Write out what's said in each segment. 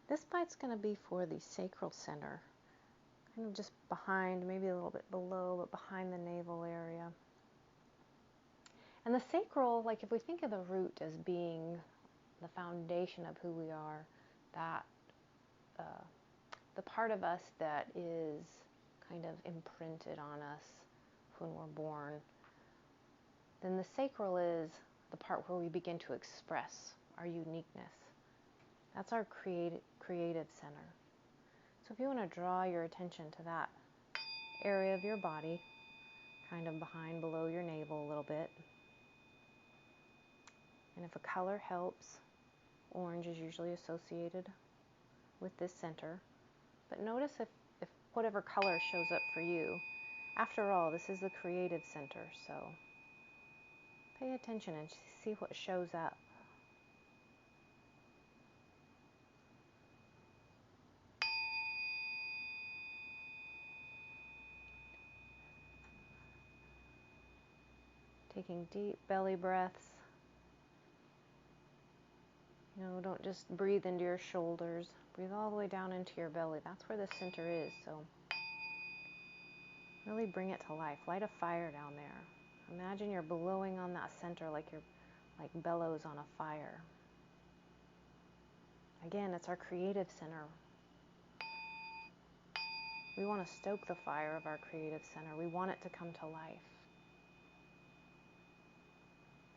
This bite's going to be for the sacral center, kind of just behind, maybe a little bit below, but behind the navel area. And the sacral, like if we think of the root as being the foundation of who we are, that the part of us that is kind of imprinted on us when we're born, then the sacral is the part where we begin to express our uniqueness. That's our creative center. So if you want to draw your attention to that area of your body, kind of behind, below your navel a little bit. And if a color helps, orange is usually associated with this center. But notice if whatever color shows up for you. After all, this is the creative center, so pay attention and see what shows up. Taking deep belly breaths. Don't just breathe into your shoulders. Breathe all the way down into your belly. That's where the center is. So really bring it to life. Light a fire down there. Imagine you're blowing on that center like you're like bellows on a fire. Again, it's our creative center. We want to stoke the fire of our creative center. We want it to come to life.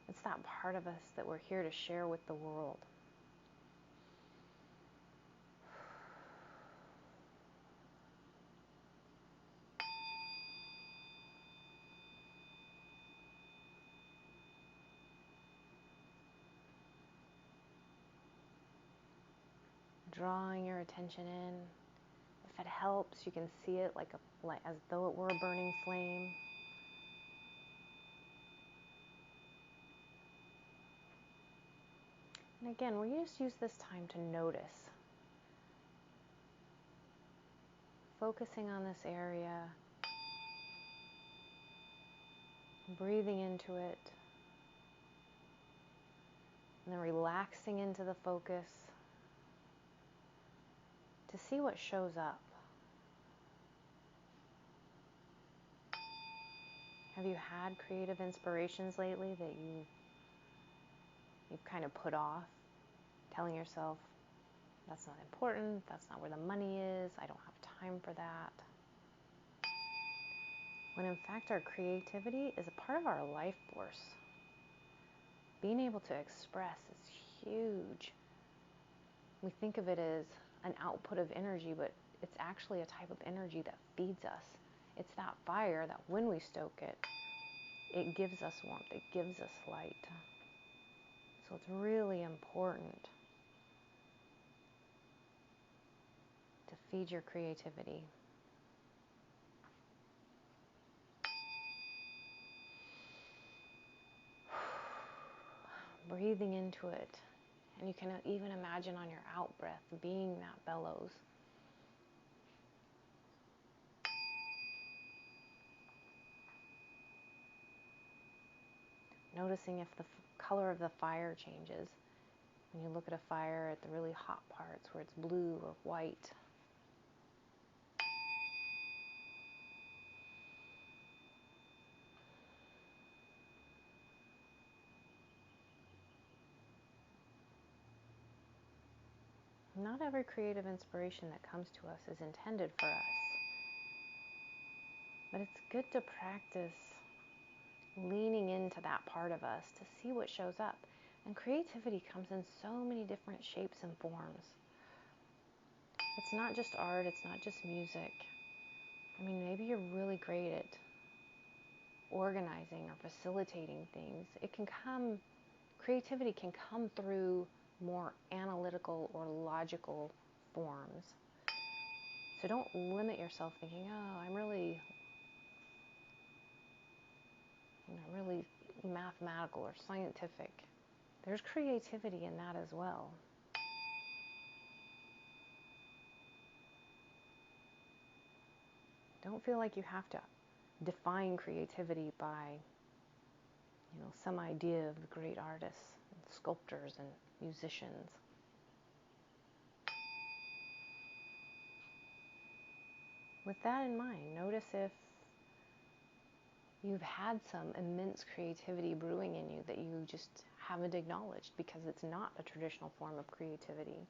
It's that part of us that we're here to share with the world. Drawing your attention in. If it helps, you can see it like as though it were a burning flame. And again, we just use this time to notice. Focusing on this area. Breathing into it. And then relaxing into the focus to see what shows up. Have you had creative inspirations lately that you've kind of put off, telling yourself, that's not important, that's not where the money is, I don't have time for that? When in fact our creativity is a part of our life force. Being able to express is huge. We think of it as an output of energy, but it's actually a type of energy that feeds us. It's that fire that when we stoke it, it gives us warmth, it gives us light. So it's really important to feed your creativity. Breathing into it. And you can even imagine on your out breath being that bellows. Noticing if the color of the fire changes. When you look at a fire at the really hot parts where it's blue or white. Not every creative inspiration that comes to us is intended for us. But it's good to practice leaning into that part of us to see what shows up. And creativity comes in so many different shapes and forms. It's not just art, it's not just music. I mean, maybe you're really great at organizing or facilitating things. Creativity can come through more analytical or logical forms. So don't limit yourself thinking, oh, I'm really mathematical or scientific. There's creativity in that as well. Don't feel like you have to define creativity by, some idea of the great artists, and sculptors, and musicians. with that in mind, notice if you've had some immense creativity brewing in you that you just haven't acknowledged because it's not a traditional form of creativity.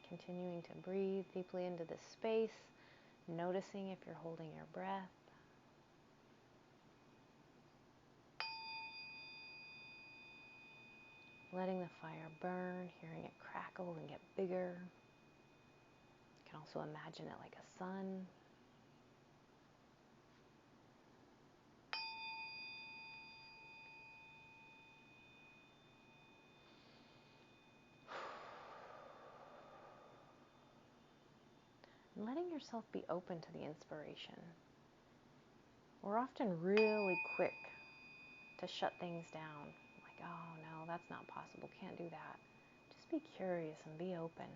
Continuing to breathe deeply into this space, noticing if you're holding your breath. Letting the fire burn, hearing it crackle and get bigger. You can also imagine it like a sun. And letting yourself be open to the inspiration. We're often really quick to shut things down. Like, oh no, that's not possible, can't do that. Just be curious and be open.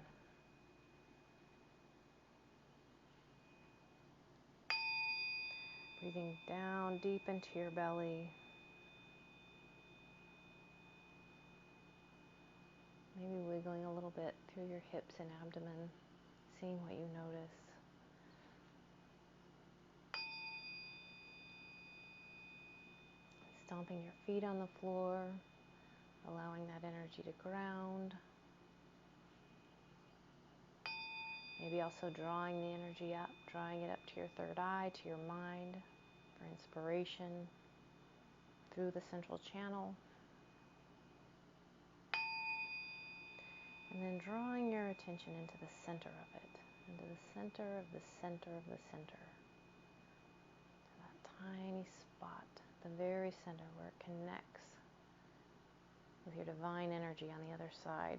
Breathing down deep into your belly. Maybe wiggling a little bit through your hips and abdomen, seeing what you notice. Stomping your feet on the floor, allowing that energy to ground. Maybe also drawing the energy up, drawing it up to your third eye, to your mind, for inspiration through the central channel. And then drawing your attention into the center of it, into the center of the center of the center. That tiny spot, the very center where it connects with your divine energy on the other side.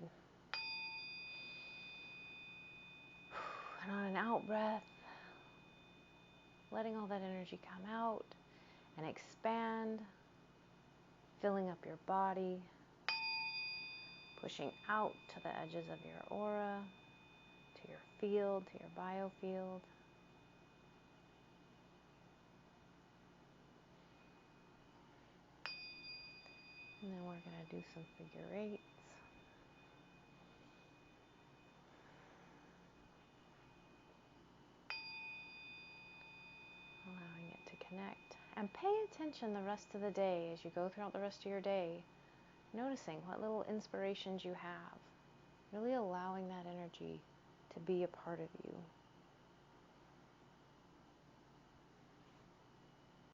And on an out breath, letting all that energy come out and expand, filling up your body, pushing out to the edges of your aura, to your field, to your biofield. And then we're going to do some figure eights. Allowing it to connect. And pay attention the rest of the day as you go throughout the rest of your day, noticing what little inspirations you have. Really allowing that energy to be a part of you.